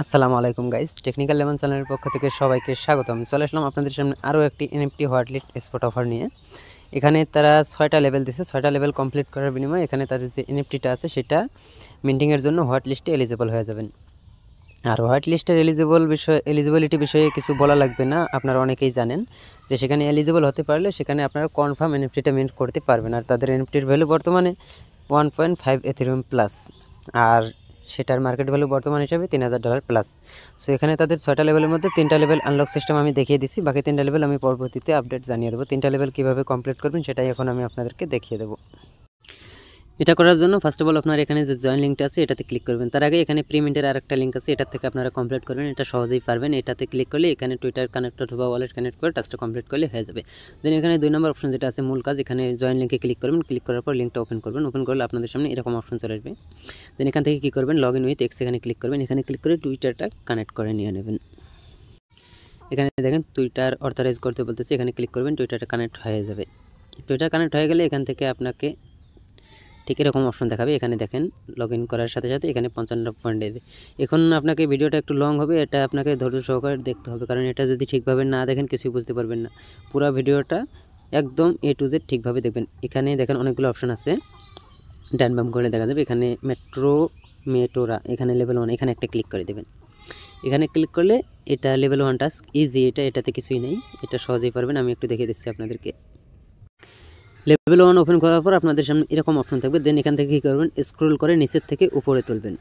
আসসালামু আলাইকুম guys, technical lemon চ্যানেলের পক্ষ থেকে সবাইকে স্বাগতম। চলে আসলাম আপনাদের সামনে আরও একটি NFT white list spot offer নিয়ে। এখানে তারা 6টা লেভেল দিছে। 6টা লেভেল কমপ্লিট করার বিনিময়ে এখানে তাদের যে এনএফটিটা আছে সেটা মিন্টিংয়ের জন্য হোয়াইট লিস্টে এলিজিবল হয়ে যাবেন। আর হোয়াইট লিস্টের এলিজিবিলিটি বিষয়ে কিছু বলা লাগবে না, আপনারা অনেকেই জানেন যে সেখানে এলিজিবল হতে পারলে সেখানে আপনারা কনফার্ম এনএফটিটা মিন্ট করতে পারবেন। আর তাদের এনএফটির ভ্যালু বর্তমানে 1.5 এথেরিয়াম প্লাস, আর সেটার মার্কেট ভ্যালু বর্তমান হিসাবে $3000 প্লাস। সো এখানে তাদের 6টা লেভেলের মধ্যে 3টা লেভেল আনলক সিস্টেম আমি দেখিয়ে দিচ্ছি, বাকি 3টা লেভেল আমি পরবর্তীতে আপডেট জানিয়ে দেবো। 3টা লেভেল কীভাবে কমপ্লিট করবেন সেটাই এখন আমি আপনাদেরকে দেখিয়ে দেবো। এটা করার জন্য ফার্স্ট অফ অল আপনার এখানে যে জয়েন লিঙ্কটা আছে এটাতে ক্লিক করবেন। তার আগে এখানে প্রিমিন্টের আরেকটা লিঙ্ক আছে, এটার থেকে আপনারা কমপ্লিট করবেন। এটা সহজেই পারবেন। এটাতে ক্লিক করলে এখানে টুইটার কানেক্ট অথবা ওয়ালেট কানেক্ট করে টাস্কটা কমপ্লিট করলে হয়ে যাবে। দেন এখানে 2 নম্বর অপশন যেটা আছে মূল কাজ, এখানে জয়েন লিঙ্কে ক্লিক করবেন। ক্লিক করার পর লিঙ্কটা ওপেন করবেন। ওপেন করলে আপনাদের সামনে এরকম অপশন চলে আসবে। দেন এখান থেকে কী করবেন, লগ ইন উইথ এক্স এখানে ক্লিক করবেন। এখানে ক্লিক করে টুইটারটা কানেক্ট করে নিয়ে নেবেন। এখানে দেখেন টুইটার অথরাইজ করতে বলতেছে, এখানে ক্লিক করবেন। টুইটারটা কানেক্ট হয়ে যাবে। টুইটার কানেক্ট হয়ে গেলে এখান থেকে আপনাকে ঠিক এরকম অপশন দেখাবে। এখানে দেখেন লগ ইন করার সাথে সাথে এখানে 55 পয়েন্ট দেবে। এখন আপনাকে ভিডিওটা একটু লং হবে, এটা আপনাকে ধৈর্য সহকারে দেখতে হবে, কারণ এটা যদি ঠিকভাবে না দেখেন কিছুই বুঝতে পারবেন না। পুরো ভিডিওটা একদম A to Z ঠিকভাবে দেখবেন। এখানে দেখেন অনেকগুলো অপশন আছে, ডান বাম করে দেখা যাবে। এখানে মেটোরা, এখানে লেভেল 1, এখানে একটা ক্লিক করে দেবেন। এখানে ক্লিক করলে এটা লেভেল 1 টাস্ক ইজি, এটাতে কিছুই নেই, এটা সহজেই পারবেন। আমি একটু দেখে দিচ্ছি আপনাদেরকে। লেভেল 1 ওপেন করার পর আপনাদের সামনে এরকম অপশন থাকবে। দেন এখান থেকে কী করবেন, স্ক্রল করে নিচের থেকে উপরে তুলবেন।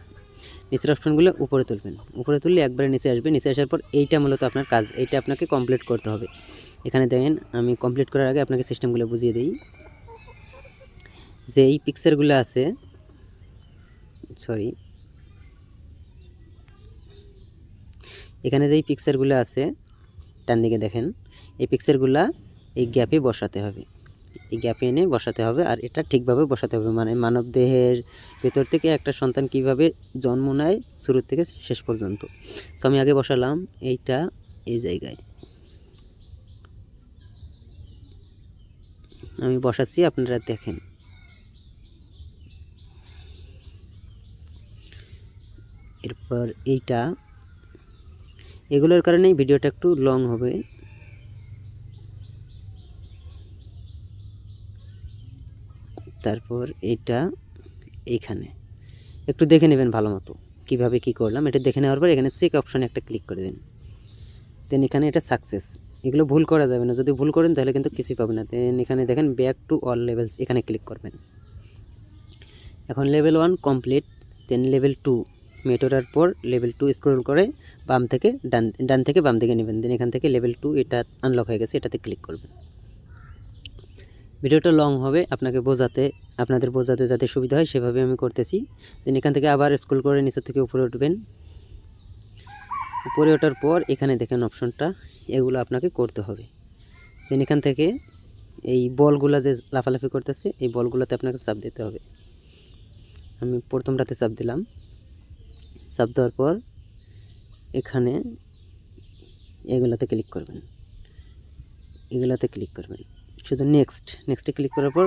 নিচের অপশনগুলো উপরে তুলবেন। উপরে তুললে একবারে নিচে আসবে। নিচে আসার পর এইটা মূলত আপনার কাজ, এইটা আপনাকে কমপ্লিট করতে হবে। এখানে দেখেন আমি কমপ্লিট করার আগে আপনাকে সিস্টেমগুলো বুঝিয়ে দিই। যে এই পিকচারগুলো আছে, এখানে যে এই পিকচারগুলো আছে ডান দিকে দেখেন, এই পিকচারগুলো এই গ্যাপে বসাতে হবে। এই গ্যাপে এনে বসাতে হবে, আর এটা ঠিকভাবে বসাতে হবে। মানে মানব দেহের ভেতর থেকে একটা সন্তান কিভাবে জন্ম নেয় শুরু থেকে শেষ পর্যন্ত। সো আমি আগে বসালাম এইটা এই জায়গায়, আমি বসাচ্ছি, আপনারা দেখেন। এরপর এগুলোর কারণেই ভিডিওটা একটু লং হবে। তারপর এইখানে একটু দেখে নেবেন ভালো মতো কীভাবে কী করলাম। এটা দেখে নেওয়ার পর এখানে চেক অপশানে একটা ক্লিক করে দিন। দেন এখানে এটা সাকসেস, এগুলো ভুল করা যাবে না, যদি ভুল করেন তাহলে কিন্তু কিছুই পাবেন না। দেন এখানে দেখেন ব্যাক টু অল লেভেলস, এখানে ক্লিক করবেন। এখন লেভেল 1 কমপ্লিট। দেন লেভেল 2 মেটোরার পর লেভেল 2 স্ক্রল করে বাম থেকে ডান থেকে বাম দিকে নেবেন। দেন এখান থেকে লেভেল 2 এটা আনলক হয়ে গেছে, এটাতে ক্লিক করবেন। ভিডিওটা লং হবে, আপনাদের বোঝাতে যাতে সুবিধা হয় সেভাবে আমি করতেছি। দেন এখান থেকে আবার স্ক্রল করে নিচের থেকে উপরে উঠবেন। উপরে ওঠার পর এখানে দেখেন অপশনটা, এগুলো আপনাকে করতে হবে। দেন এখান থেকে এই বলগুলো যে লাফালাফি করতেছে এই বলগুলোতে আপনাকে চাপ দিতে হবে। আমি প্রথমটাতে চাপ দিলাম। চাপ দেওয়ার পর এখানে এগুলোতে ক্লিক করবেন, শুধু নেক্সটে ক্লিক করার পর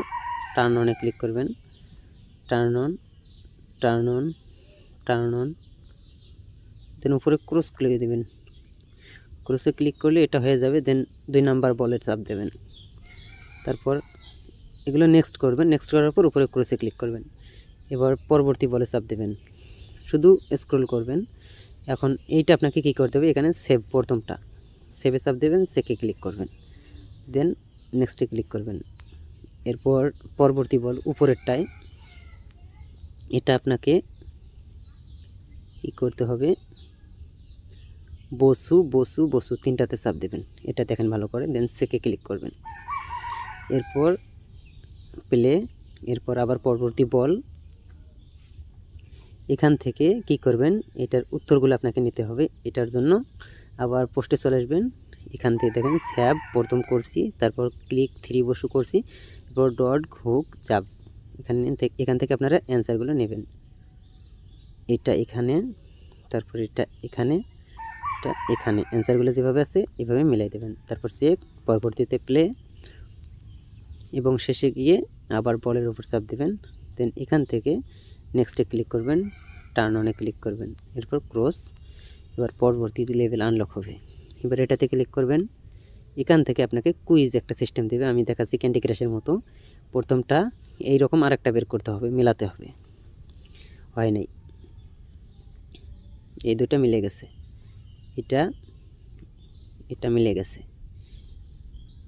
টার্ন অনে ক্লিক করবেন। টার্ন অন দেন উপরে ক্রস ক্লিক দেবেন। ক্রসে ক্লিক করলে এটা হয়ে যাবে। দেন 2 নাম্বার বলের চাপ দেবেন। তারপর এগুলো নেক্সট করবেন। নেক্সট করার পর উপরে ক্রসে ক্লিক করবেন। এবার পরবর্তী বলে চাপ দেবেন, শুধু স্ক্রল করবেন। এখন এইটা আপনাকে কী করতে হবে, এখানে সেভ, প্রথমটা সেভে চাপ দেবেন, সেকে ক্লিক করবেন। দেন নেক্সটে ক্লিক করবেন। এরপর পরবর্তী বল উপরেরটায়, এটা আপনাকে কী করতে হবে, বসু 3টাতে চাপ দেবেন। এটা দেখেন ভালো করে। দেন সেকে ক্লিক করবেন। এরপর প্লে, এরপর আবার পরবর্তী বল। এখান থেকে কি করবেন, এটার উত্তরগুলো আপনাকে নিতে হবে। এটার জন্য আবার পোস্টে চলে আসবেন। এখান থেকে দেখেন স্যাব প্রথম করছি, তারপর ক্লিক 3 বসু করছি, এরপর ডট হুক চাপ। এখান থেকে আপনারা অ্যান্সারগুলো নেবেন। এটা এখানে, তারপর এটা এখানে, এটা এখানে, অ্যান্সারগুলো যেভাবে আছে এভাবে মিলাই দেবেন। তারপর চেক, পরবর্তীতে প্লে, এবং শেষে গিয়ে আবার বলের উপর চাপ দেবেন। দেন এখান থেকে নেক্সটে ক্লিক করবেন, টার্ন অনে ক্লিক করবেন, এরপর ক্রস, এবার পরবর্তী লেভেল আনলক হবে। এবার এটাতে ক্লিক করবেন, এখান থেকে আপনাকে কুইজ একটা সিস্টেম দেবে, আমি দেখাচ্ছি ক্যান্ডি ক্রাশের মতো। প্রথমটা এইরকম আরেকটা বের করতে হবে, মেলাতে হবে, হয় নাই, এই দুটো মিলে গেছে, এটা মিলে গেছে,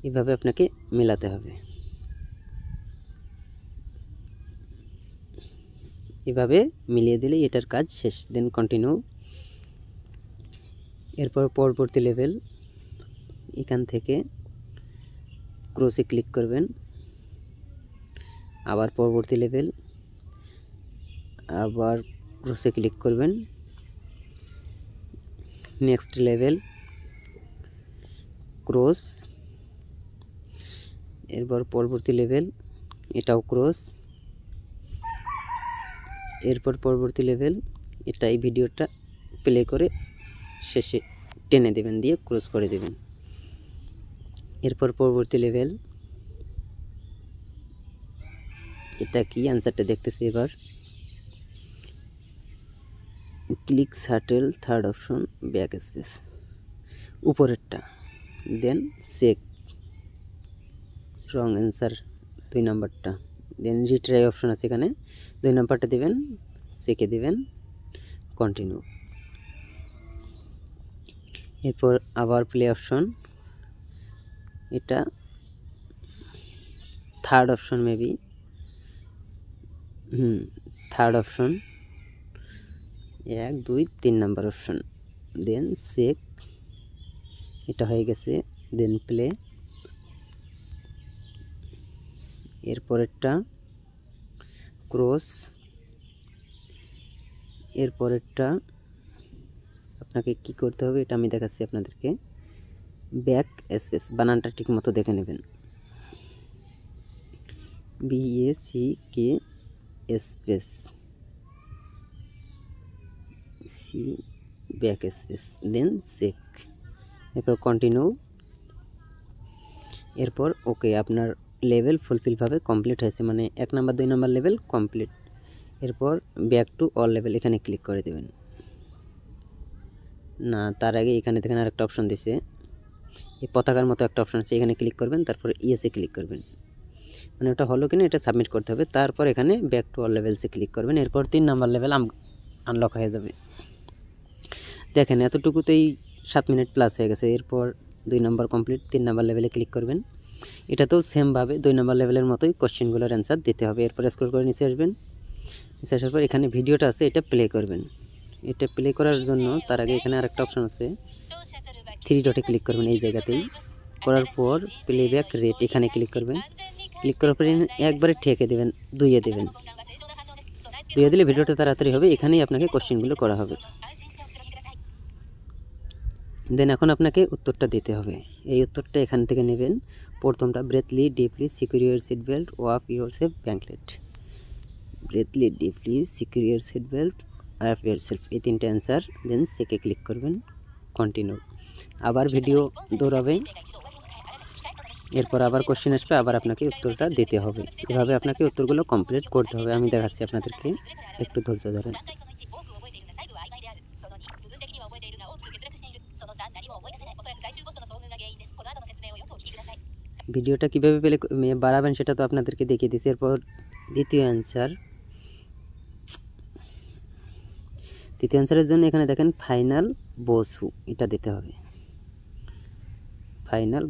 এভাবে আপনাকে মেলাতে হবে, এভাবে মিলিয়ে দিলে এটার কাজ শেষ। Then continue. এরপর পরবর্তী লেভেল, এখান থেকে ক্রসে ক্লিক করবেন, আবার পরবর্তী লেভেল, আবার ক্রসে ক্লিক করবেন, নেক্সট লেভেল, ক্রস, এরপর পরবর্তী লেভেল, এটাও ক্রস, এরপর পরবর্তী লেভেল, এটাই ভিডিওটা প্লে করে শেষে টেনে দেবেন, দিয়ে ক্রস করে দেবেন। এরপর পরবর্তী লেভেল, এটা কি অ্যান্সারটা দেখতেছি এবার, click shuttle, third option, back space, উপরেরটা, দেন চেক, রং অ্যান্সার 2 নাম্বারটা, দেন রিট্রাই অপশন আছে এখানে, 2 নাম্বারটা দেবেন, চেকে দেবেন, কন্টিনিউ। এরপর আবার প্লে অপশন, এটা third option maybe, third option, 1 2 3 number option, then check, এটা হয়ে গেছে, দেন প্লে। এরপরেরটা ক্রস, এরপরেরটা আপনাকে কি করতে হবে এটা আমি দেখাচ্ছি আপনাদেরকে, ব্যাক স্পেস, বানানটা ঠিক মতো দেখে নেবেন, BACK space C, back space, then check, এরপর কন্টিনিউ। এরপর ওকে, আপনার লেভেল ফুলফিলভাবে কমপ্লিট হয়েছে, মানে 1 নাম্বার 2 নাম্বার লেভেল কমপ্লিট। এরপর ব্যাক টু অল লেভেল, এখানে ক্লিক করে দেবেন। না, তার আগে এখানে দেখেন আরেকটা অপশন দিছে, এই পতাকার মতো একটা অপশন আছে, এখানে ক্লিক করবেন, তারপর ইয়েসে ক্লিক করবেন, মানে ওটা হলো কিনা এটা সাবমিট করতে হবে। তারপর এখানে ব্যাক টু অল লেভেলসে ক্লিক করবেন, এরপর 3 নাম্বার লেভেল আনলক হয়ে যাবে। দেখেন এতটুকুতেই 7 মিনিট প্লাস হয়ে গেছে। এরপর 2 নাম্বার কমপ্লিট, 3 নাম্বার লেভেলে ক্লিক করবেন, এটাতেও সেমভাবে 2 নাম্বার লেভেলের মতোই কোশ্চেনগুলোর অ্যান্সার দিতে হবে। এরপর স্ক্রল করে নিচে আসবেন, নিচে আসার পর এখানে ভিডিওটা আছে, এটা প্লে করবেন। এটা প্লে করার জন্য তার আগে এখানে আরেকটা অপশন আছে, 3 ডটে ক্লিক করবেন, এই জায়গাতেই করার পর প্লেব্যাক রেট, এখানে ক্লিক করবেন। ক্লিক করার পর একবারে ঠেকে দেবেন, 2-এ দেবেন, 2-এ দিলে ভিডিওটা তাড়াতাড়ি হবে। এখানেই আপনাকে কোশ্চেনগুলো করা হবে। দেন এখন আপনাকে উত্তরটা দিতে হবে। এই উত্তরটা এখান থেকে নেবেন। প্রথমটা, breathe deeply secure your seat belt, wrap yourself blanket, breathe deeply secure your seat belt, wrap yourself, এই 3টে অ্যান্সার। দেন সেকে ক্লিক করবেন, কন্টিনিউ। আবার ভিডিও দৌড়াবে, এরপর আবার কোশ্চেন আসবে, আবার আপনাকে উত্তরটা দিতে হবে। এভাবে আপনাকে উত্তরগুলো কমপ্লিট করতে হবে। আমি দেখাচ্ছি আপনাদেরকে, একটু ধৈর্য ধরেন। ভিডিওটা কীভাবে পেলে বাড়াবেন সেটা তো আপনাদেরকে দেখিয়ে দিচ্ছি। এরপর দ্বিতীয় অ্যান্সারের জন্য এখানে দেখেন ফাইনাল বসু, এটা দিতে হবে, ফাইনাল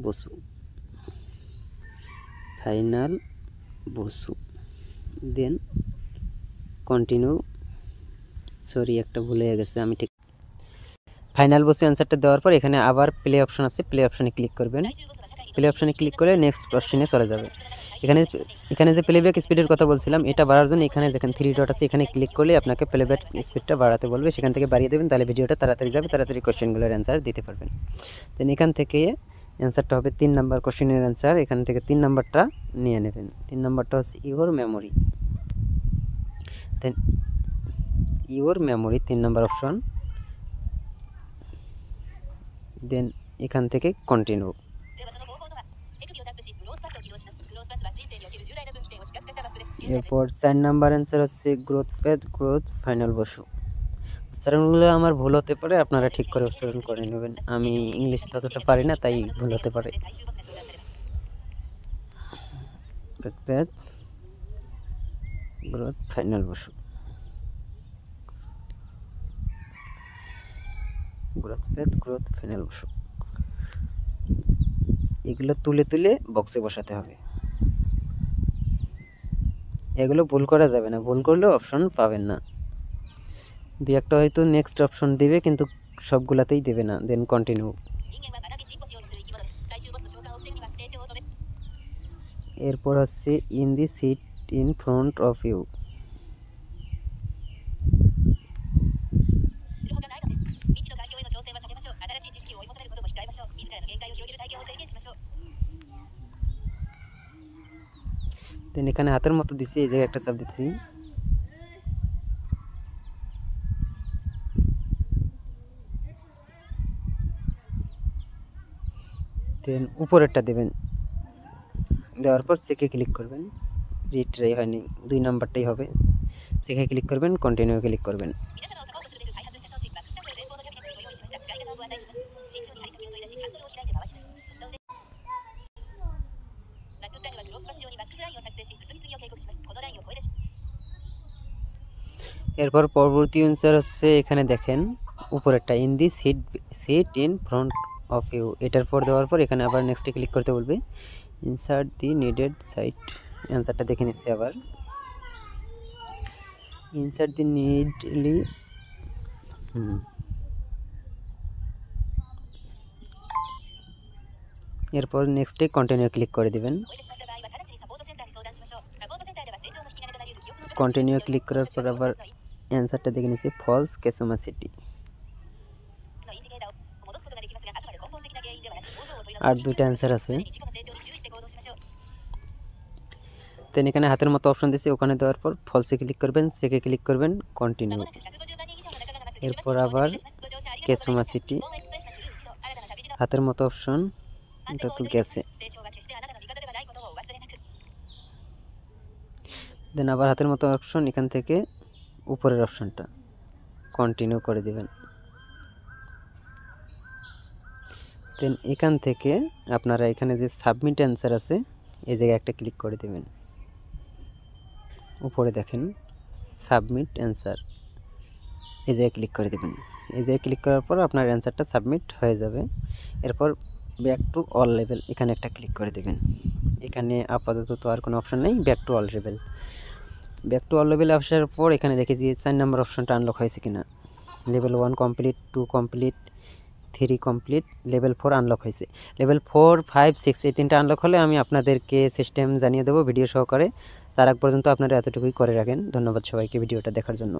বসু, দেন কন্টিনিউ। সরি, একটা ভুল হয়ে গেছে, আমি ঠিক ফাইনাল বসু অ্যান্সারটা দেওয়ার পর এখানে আবার প্লে অপশন আছে, প্লে অপশনে ক্লিক করবেন। প্লে অপশনে ক্লিক করে নেক্সট কোশ্চেনে চলে যাবে। এখানে যে প্লেব্যাক স্পিডের কথা বলছিলাম, এটা বাড়ার জন্য এখানে দেখেন 3 ডট আছে, এখানে ক্লিক করলে আপনাকে প্লেব্যাক স্পিডটা বাড়াতে বলবে, সেখান থেকে বাড়িয়ে দেবেন, তাহলে ভিডিওটা তাড়াতাড়ি যাবে, তাড়াতাড়ি কোশ্চেনগুলোর অ্যান্সার দিতে পারবেন। দেন এখান থেকে অ্যান্সারটা হবে 3 নাম্বার কোশ্চেনের অ্যান্সার, এখান থেকে 3 নাম্বারটা নিয়ে নেবেন। 3 নাম্বারটা হচ্ছে your memory, then your memory 3 number option, then এখান থেকে কন্টিনিউ। এরপর 4 নাম্বার অ্যান্সার হচ্ছে গ্রোথ ফাইনাল বসু, উচ্চারণগুলো আমার ভুল হতে পারে, আপনারা ঠিক করে উচ্চারণ করে নেবেন। আমি ইংলিশ ততটা পারি না, তাই ভুল হতে পারে। গ্রোথ ফাইনাল বসু, গ্রোথ ফাইনাল বসু, এগুলো তুলে তুলে বক্সে বসাতে হবে। এগুলো ভুল করা যাবে না, ভুল করলে অপশন পাবেন না। দুই একটা হয়তো নেক্সট অপশন দিবে, কিন্তু সবগুলাতেই দেবে না। Then continue. এরপর হচ্ছে in the seat in front of you. Then এখানে হাতের মতো দিচ্ছি, এই জায়গায় একটা চাপ দিচ্ছি। দেন উপরেরটা দেবেন, দেওয়ার পর চেকে ক্লিক করবেন। রিট্রাই হয়নি, 2 নাম্বারটাই হবে। চেকে ক্লিক করবেন, কন্টিনিউ ক্লিক করবেন। এরপর পরবর্তী অ্যান্সার হচ্ছে এখানে দেখেন উপরেরটা, in the seat in front of you. এটার পর দেওয়ার পর এখানে আবার নেক্সটে ক্লিক করতে বলবে। ইনসার্ট দি নিডেড সাইট, অ্যান্সারটা দেখে নিচ্ছি আবার। ইনসার্ট দি নিডলি, এরপর নেক্সটে কন্টিনিউ ক্লিক করে দিবেন। কন্টিনিউ ক্লিক করার পর আবার অ্যান্সারটা দেখে নিচ্ছি, ফলস কেসুমা সিটি। আর 2টা অ্যান্সার আছে। দেন এখানে হাতের মতো অপশন দিচ্ছি, ওখানে দেওয়ার পর ফলসে ক্লিক করবেন, চেকে ক্লিক করবেন, কন্টিনিউ। এরপর আবার কেসুমা সিটি, হাতের মতো অপশন, এটা তো গেছে। দেন আবার হাতের মতো অপশন, এখান থেকে উপরের অপশনটা কন্টিনিউ করে দিবেন। দেন এখান থেকে আপনারা এখানে যে সাবমিট অ্যান্সার আছে, এই জায়গায় একটা ক্লিক করে দেবেন। উপরে দেখেন সাবমিট অ্যান্সার, এই জায়গায় ক্লিক করে দেবেন। এই জায়গায় ক্লিক করার পর আপনার অ্যান্সারটা সাবমিট হয়ে যাবে। এরপর ব্যাক টু অল লেভেল, এখানে একটা ক্লিক করে দেবেন। এখানে আপাতত তো আর কোনো অপশন নেই, back to all level. Back to all লেভেলে আসার পর এখানে দেখি যে 4 নম্বর অপশনটা আনলক হয়েছে কিনা। Level 1 complete, 2 complete, 3 complete, level 4 unlock হয়েছে। লেভেল 4, 5, 6 এই 3টা আনলক হলে আমি আপনাদেরকে সিস্টেম জানিয়ে দেবো ভিডিও সহকারে। তার আগ পর্যন্ত আপনারা এতটুকুই করে রাখেন। ধন্যবাদ সবাইকে ভিডিওটা দেখার জন্য।